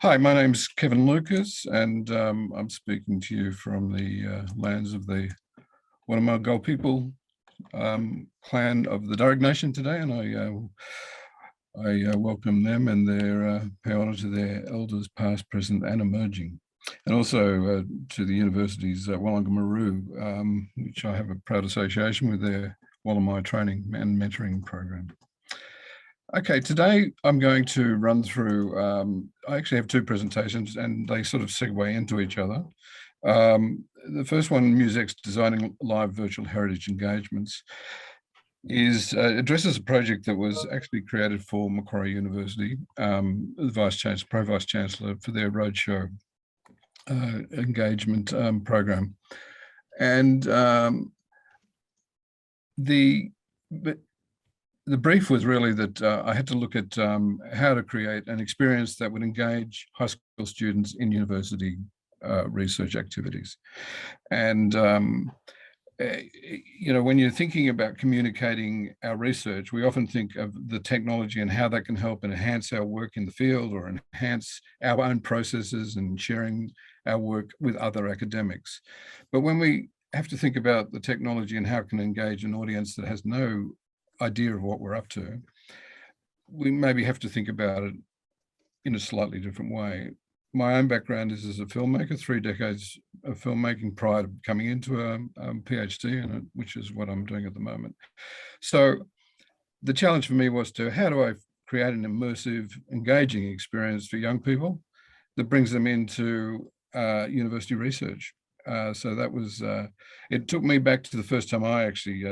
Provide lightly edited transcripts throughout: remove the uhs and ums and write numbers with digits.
Hi, my name's Kevin Lucas, and I'm speaking to you from the lands of the Wannamal people clan of the Darug Nation today, and I welcome them and pay honour to their elders, past, present, and emerging, and also to the university's Wallangamaroo, which I have a proud association with their Wallamai training and mentoring program. Okay, today I'm going to run through, I actually have two presentations and they sort of segue into each other. The first one, MuseX, Designing Live Virtual Heritage Engagements, addresses a project that was actually created for Macquarie University, the Pro-Vice Chancellor, for their roadshow engagement program. And the brief was really that I had to look at how to create an experience that would engage high school students in university research activities. And, you know, when you're thinking about communicating our research, we often think of the technology and how that can help enhance our work in the field or enhance our own processes and sharing our work with other academics. But when we have to think about the technology and how it can engage an audience that has no idea of what we're up to, we maybe have to think about it in a slightly different way. My own background is as a filmmaker, 3 decades of filmmaking prior to coming into a PhD in it, which is what I'm doing at the moment. So the challenge for me was how do I create an immersive, engaging experience for young people that brings them into university research? So that was, it took me back to the first time I actually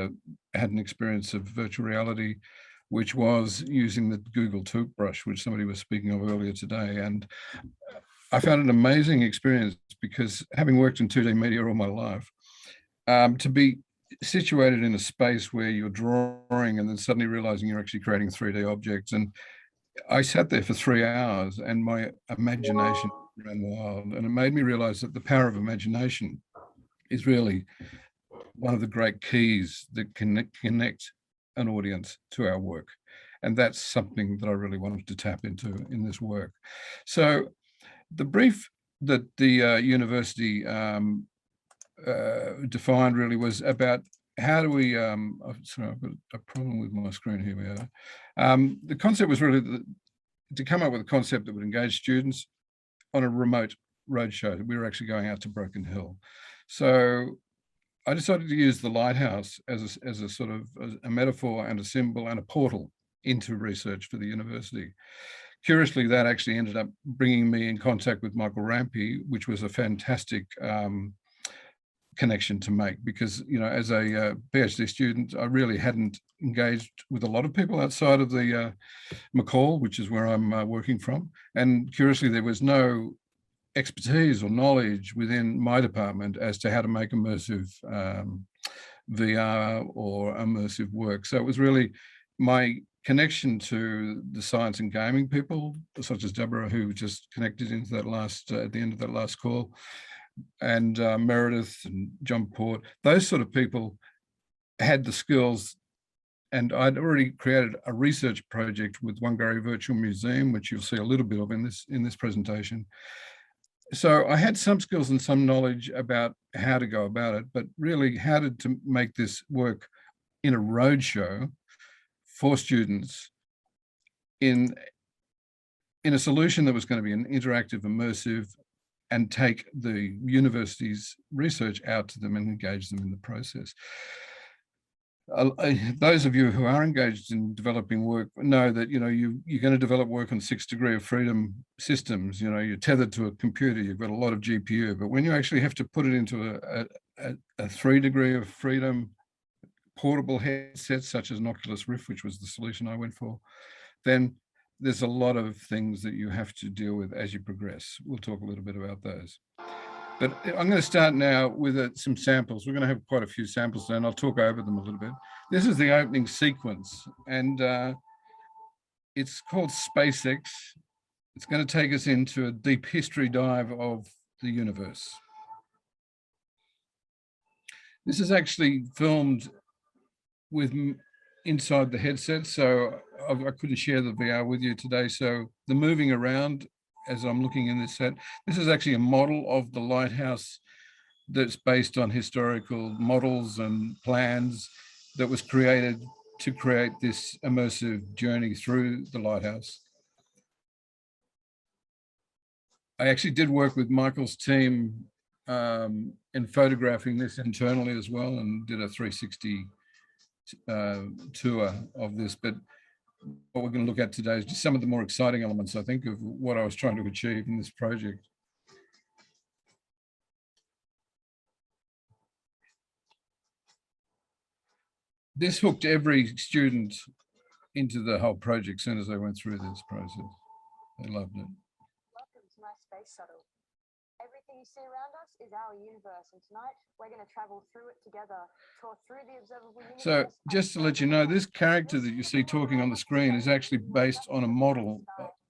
had an experience of virtual reality, which was using the Google toothbrush, which somebody was speaking of earlier today. And I found it an amazing experience because, having worked in 2D media all my life, to be situated in a space where you're drawing and then suddenly realizing you're actually creating 3D objects. And I sat there for 3 hours and my imagination ran wild, and it made me realize that the power of imagination is really one of the great keys that can connect an audience to our work. And that's something that I really wanted to tap into in this work. So the brief that the university defined really was about how do we, sorry, I've got a problem with my screen, here we are. The concept was really to come up with a concept that would engage students on a remote roadshow. We were actually going out to Broken Hill. So I decided to use the lighthouse as a sort of a metaphor and a symbol and a portal into research for the university. Curiously, that actually ended up bringing me in contact with Michael Rampey, which was a fantastic connection to make, because, you know, as a PhD student, I really hadn't engaged with a lot of people outside of the Macquarie, which is where I'm working from. And curiously, there was no expertise or knowledge within my department as to how to make immersive VR or immersive work. So it was really my connection to the science and gaming people, such as Deborah, who just connected into that last, at the end of that last call, and Meredith and John Port. Those sort of people had the skills, and I'd already created a research project with Wangari Virtual Museum, which you'll see a little bit of in this presentation. So I had some skills and some knowledge about how to go about it, but really how to make this work in a roadshow for students in a solution that was going to be an interactive, immersive, and take the university's research out to them and engage them in the process. Those of you who are engaged in developing work know that, you know, you're going to develop work on 6 degrees of freedom systems. You know, you're tethered to a computer, you've got a lot of GPU, but when you actually have to put it into a 3 degree of freedom portable headset, such as an Oculus Rift, which was the solution I went for, then there's a lot of things that you have to deal with as you progress. We'll talk a little bit about those. But I'm going to start now with some samples. We're going to have quite a few samples and I'll talk over them a little bit. This is the opening sequence, and it's called SpaceX. It's going to take us into a deep history dive of the universe. This is actually filmed with inside the headset, so I couldn't share the VR with you today. So the moving around as I'm looking in this set. This is actually a model of the lighthouse that's based on historical models and plans that was created to create this immersive journey through the lighthouse. I actually did work with Michael's team in photographing this internally as well, and did a 360 tour of this. But what we're going to look at today is just some of the more exciting elements, I think, of what I was trying to achieve in this project. This hooked every student into the whole project as soon as they went through this process. They loved it. Welcome to my space shuttle. Everything you see around us is our universe, and tonight we're going to travel through it together, tour through the observable universe. So just to let you know, this character that you see talking on the screen is actually based on a model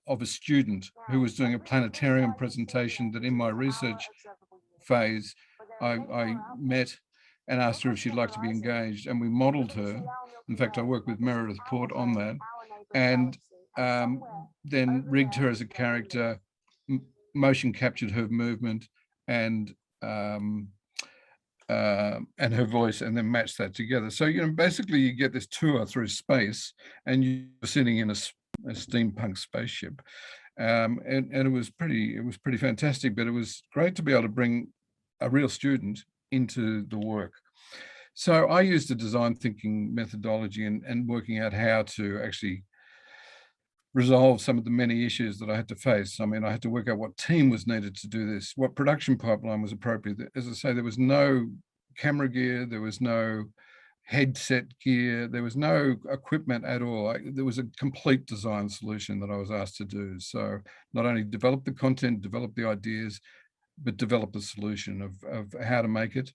of a student who was doing a planetarium presentation that in my research phase I met and asked her if she'd like to be engaged, and we modeled her. In fact, I worked with Meredith Port on that, and then rigged her as a character, motion captured her movement and her voice, and then matched that together. So, you know, basically you get this tour through space and you're sitting in a steampunk spaceship. And it was pretty fantastic, but it was great to be able to bring a real student into the work. So I used a design thinking methodology and working out how to actually resolve some of the many issues that I had to face. I mean, I had to work out what team was needed to do this, what production pipeline was appropriate. As I say, there was no camera gear, there was no headset gear, there was no equipment at all. There was a complete design solution that I was asked to do. So not only develop the content, develop the ideas, but develop the solution of how to make it,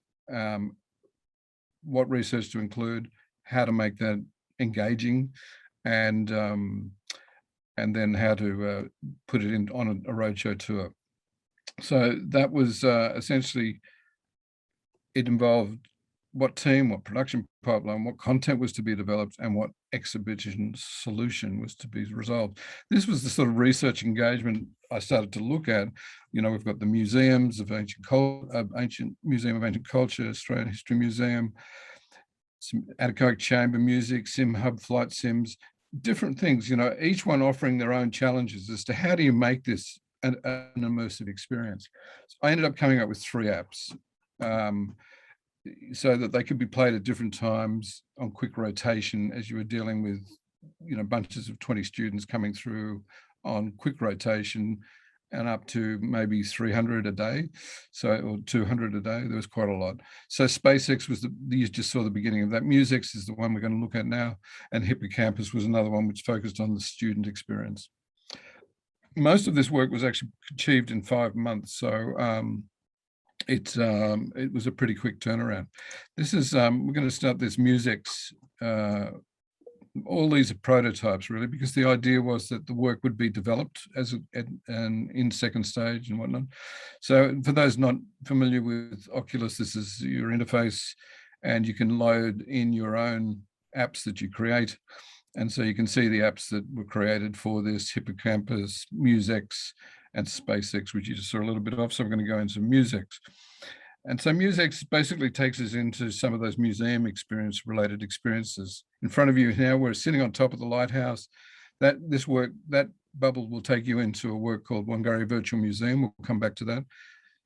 what research to include, how to make that engaging, and then how to put it in on a roadshow tour. So that was essentially, it involved what team, what production pipeline, what content was to be developed, and what exhibition solution was to be resolved. This was the sort of research engagement I started to look at. You know, we've got the museums of ancient Museum of Ancient Culture, Australian History Museum, some anechoic chamber music, sim hub flight sims, different things, you know, each one offering their own challenges as to how do you make this an immersive experience. So I ended up coming up with 3 apps so that they could be played at different times on quick rotation as you were dealing with, you know, bunches of 20 students coming through on quick rotation, and up to maybe 300 a day, so, or 200 a day. There was quite a lot. So SpaceX was you just saw the beginning of that. MuseX is the one we're going to look at now, and Hippocampus was another one which focused on the student experience. Most of this work was actually achieved in 5 months, so it was a pretty quick turnaround. This is we're going to start this MuseX. All these are prototypes, really, because the idea was that the work would be developed as in second stage and whatnot. So for those not familiar with Oculus, this is your interface, and you can load in your own apps that you create. And so you can see the apps that were created for this: Hippocampus, MuseX, and SpaceX, which you just saw a little bit of. So I'm going to go into MuseX. And so MuseX basically takes us into some of those museum experience related experiences. In front of you now, we're sitting on top of the lighthouse. That bubble will take you into a work called Wangari Virtual Museum. We'll come back to that.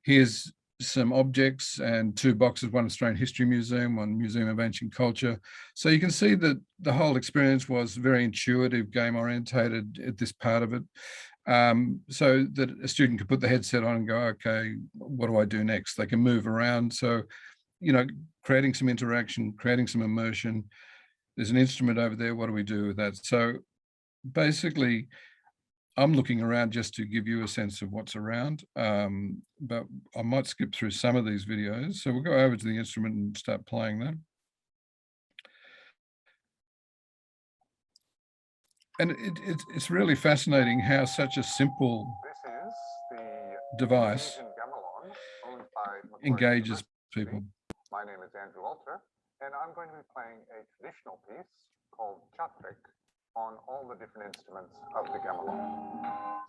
Here's some objects and 2 boxes, one Australian History Museum, one Museum of Ancient Culture. So you can see that the whole experience was very intuitive, game orientated at this part of it. So that a student could put the headset on and go, okay, what do I do next? They can move around. So, you know, creating some interaction, creating some immersion. There's an instrument over there. What do we do with that? So basically, I'm looking around just to give you a sense of what's around, but I might skip through some of these videos. So we'll go over to the instrument and start playing that. And it's really fascinating how such a simple device engages people. My name is Andrew Alter, and I'm going to be playing a traditional piece called Chatrik on all the different instruments of the gamelan.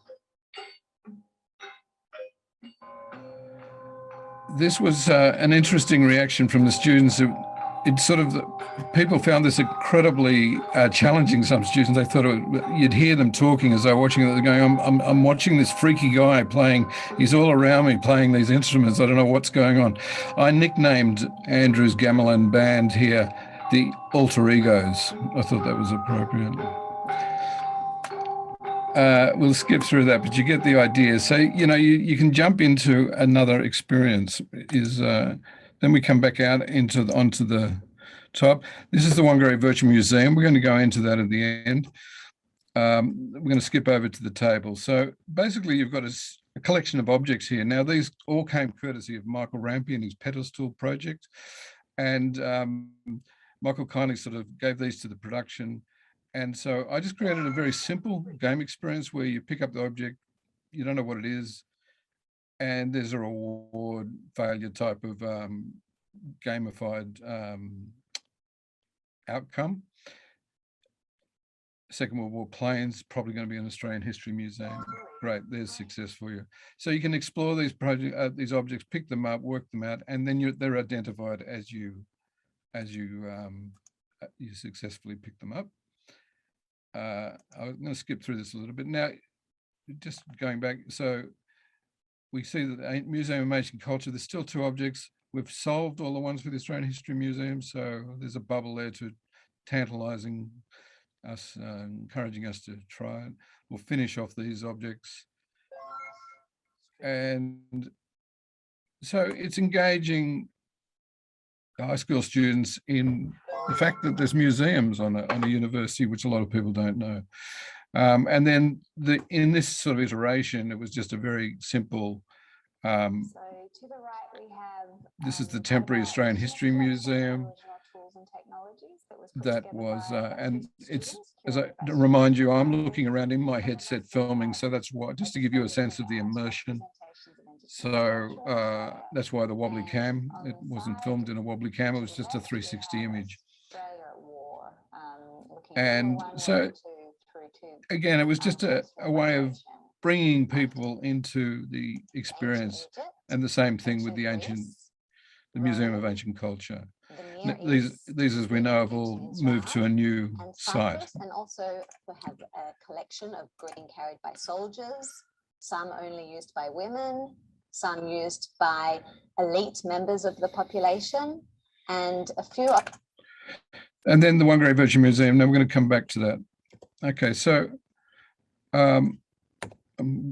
This was an interesting reaction from the students. It sort of, people found this incredibly challenging. Some students, they thought you'd hear them talking as they were watching it. They're going, I'm watching this freaky guy playing. He's all around me playing these instruments. I don't know what's going on. I nicknamed Andrew's gamelan band here the Alter Egos. I thought that was appropriate. We'll skip through that, but you get the idea. So, you can jump into another experience. Then we come back out onto the top. This is the Whangarei Virtual Museum. We're going to go into that at the end. We're going to skip over to the table. So basically, you've got a collection of objects here. Now, these all came courtesy of Michael Rampy and his Pedestal project. And Michael kindly sort of gave these to the production. And so I just created a very simple game experience where you pick up the object, you don't know what it is, and there's a reward failure type of gamified outcome. Second World War planes, probably going to be an Australian History Museum. Great, there's success for you. So you can explore these these objects, pick them up, work them out, and then they're identified as you successfully pick them up. I'm going to skip through this a little bit. Now, just going back, so we see that the Museum of Ancient Culture, there's still 2 objects. We've solved all the ones for the Australian History Museum, so there's a bubble there to tantalising us, encouraging us to try it. We'll finish off these objects. And so it's engaging high school students in the fact that there's museums on a university, which a lot of people don't know. And then in this sort of iteration, it was just a very simple. So to the right, we have. This is the temporary Australian History Museum. That was, and it's, as I remind you, I'm looking around in my headset filming, so that's why, just to give you a sense of the immersion. So that's why the wobbly cam, it wasn't filmed in a wobbly cam, it was just a 360 image. And so, again, it was just a way of bringing people into the experience, and the same thing with the Museum of Ancient Culture. These, as we know, have all moved to a new site. And also we have a collection of green carried by soldiers, some only used by women, some used by elite members of the population, and a few. And then the Whangarei Virtual Museum. Now we're going to come back to that. Okay, so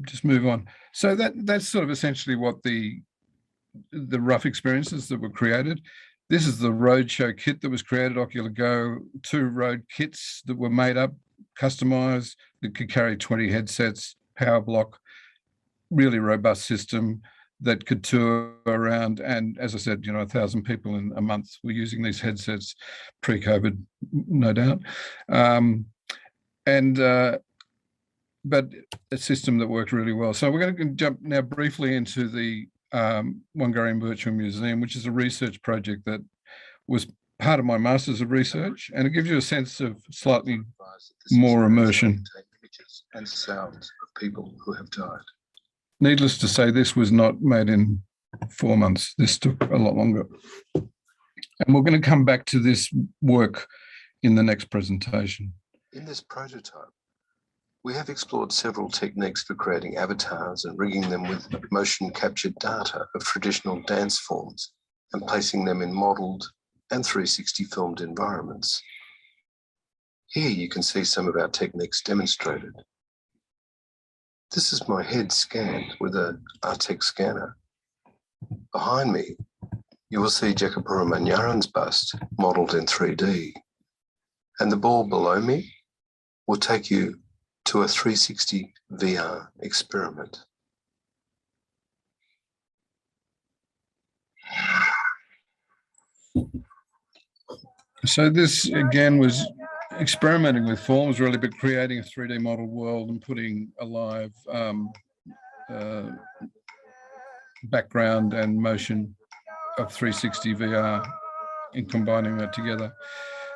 just move on. So that's sort of essentially what the rough experiences that were created. This is the roadshow kit that was created Ocular Go, 2 road kits that were made up, customized, that could carry 20 headsets, power block, really robust system that could tour around. And as I said, 1,000 people in a month were using these headsets pre-COVID, no doubt. But a system that worked really well. So we're going to jump now briefly into the Whangarei Virtual Museum, which is a research project that was part of my Masters of Research, and it gives you a sense of slightly more immersion. Images and sounds of people who have died. Needless to say, this was not made in 4 months. This took a lot longer. And we're going to come back to this work in the next presentation. In this prototype, we have explored several techniques for creating avatars and rigging them with motion captured data of traditional dance forms and placing them in modelled and 360 filmed environments. Here you can see some of our techniques demonstrated. This is my head scanned with an Artec scanner. Behind me, you will see Jakapura Manyaran's bust modelled in 3D. And the ball below me will take you to a 360 VR experiment. So this again was experimenting with forms really, but creating a 3D model world and putting a live background and motion of 360 VR and combining that together.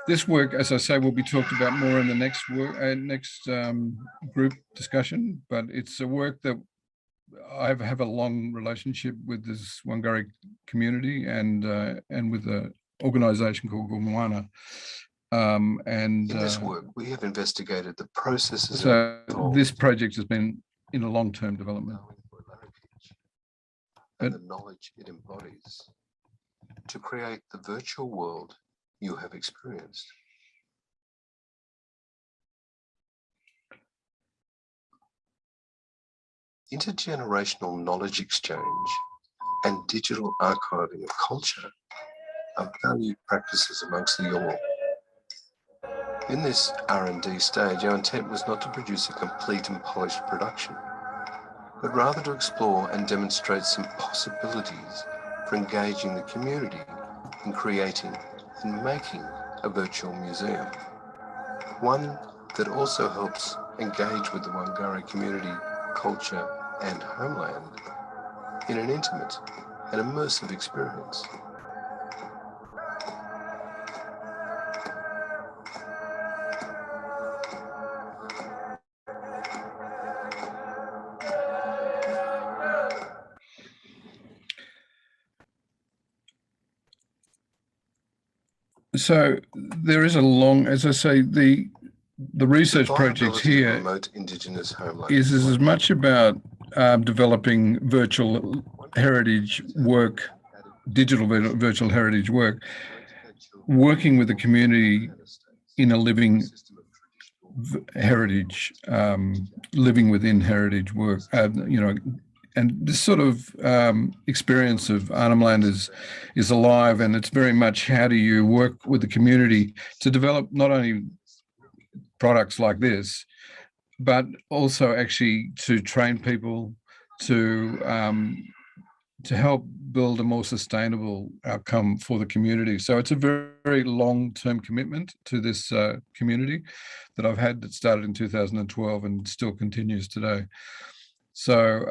This work, as I say, will be talked about more in the next group discussion, but it's a work that I have a long relationship with this Wangari community and with an organisation called Gumwana. In this work, we have investigated the processes so involved this project has been in a long-term development. And the knowledge it embodies to create the virtual world you have experienced. Intergenerational knowledge exchange and digital archiving of culture are valued practices amongst the Yolngu. In this R&D stage, our intent was not to produce a complete and polished production, but rather to explore and demonstrate some possibilities for engaging the community in creating and making a virtual museum. One that also helps engage with the Wangari community, culture and homeland in an intimate and immersive experience. So there is a long, as I say, the research project here remote indigenous homeland is as much about developing virtual heritage work, digital virtual heritage work, working with the community in a living heritage, living within heritage work, you know, and this sort of experience of Arnhem Land is alive, and it's very much how do you work with the community to develop not only products like this, but also actually to train people to help build a more sustainable outcome for the community. So it's a very, very long-term commitment to this community that I've had that started in 2012 and still continues today. So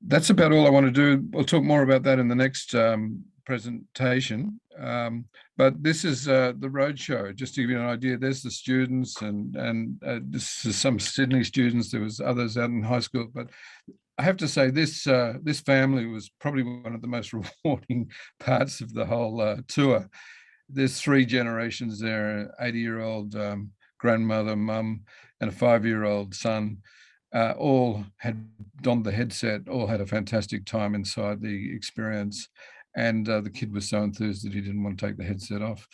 that's about all I want to do. We'll talk more about that in the next presentation. But this is the roadshow, just to give you an idea. There's the students, and this is some Sydney students. There was others out in high school, but I have to say this this family was probably one of the most rewarding parts of the whole tour. There's 3 generations there: 80-year-old grandmother, mum, and a 5-year-old son. All had donned the headset, all had a fantastic time inside the experience. And the kid was so enthused that he didn't want to take the headset off.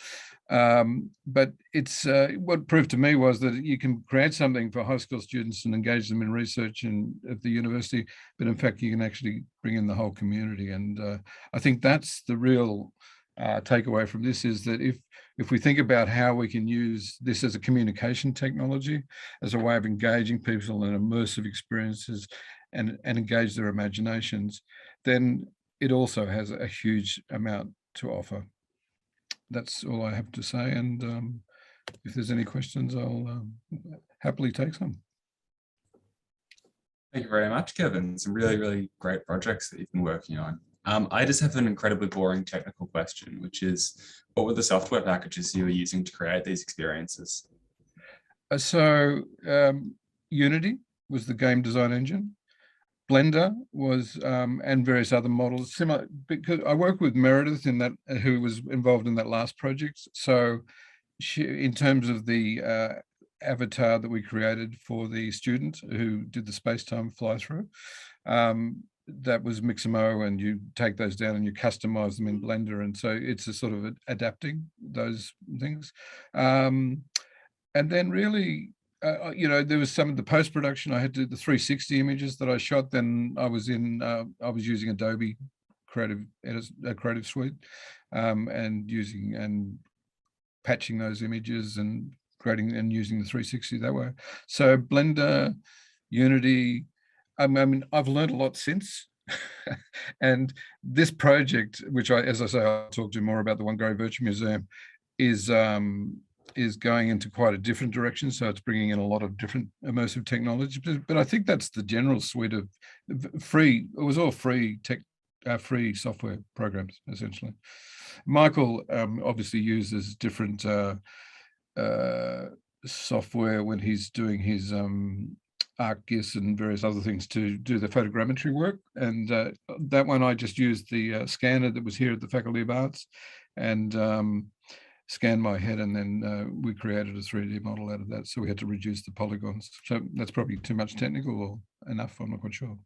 But it's what proved to me was that you can create something for high school students and engage them in research at the university, but in fact, you can actually bring in the whole community. And I think that's the real takeaway from this, is that if we think about how we can use this as a communication technology, as a way of engaging people in immersive experiences and engage their imaginations, then it also has a huge amount to offer. That's all I have to say. And if there's any questions, I'll happily take some. Thank you very much, Kevin. Some really, really great projects that you've been working on. I just have an incredibly boring technical question, which is, what were the software packages you were using to create these experiences? So Unity was the game design engine. Blender was, and various other models, similar, because I work with Meredith in that, who was involved in that last project. So she, in terms of the avatar that we created for the student who did the space-time fly-through, that was Mixamo, and you take those down and you customize them in Blender. And so it's a sort of adapting those things. And then really, you know, there was some of the post-production. I had to do the 360 images that I shot. Then I was using Adobe Creative Suite, and patching those images and creating and using the 360 that way. So Blender, Unity. I mean, I've learned a lot since. And this project, which as I say, I'll talk to you more about, the Wangari Virtual Museum, is going into quite a different direction. So it's bringing in a lot of different immersive technology. But I think that's the general suite of free. It was all free free software programs, essentially. Michael obviously uses different software when he's doing his ArcGIS and various other things to do the photogrammetry work. And that one, I just used the scanner that was here at the Faculty of Arts and scanned my head, and then we created a 3D model out of that. So we had to reduce the polygons. So that's probably too much technical or enough, I'm not quite sure.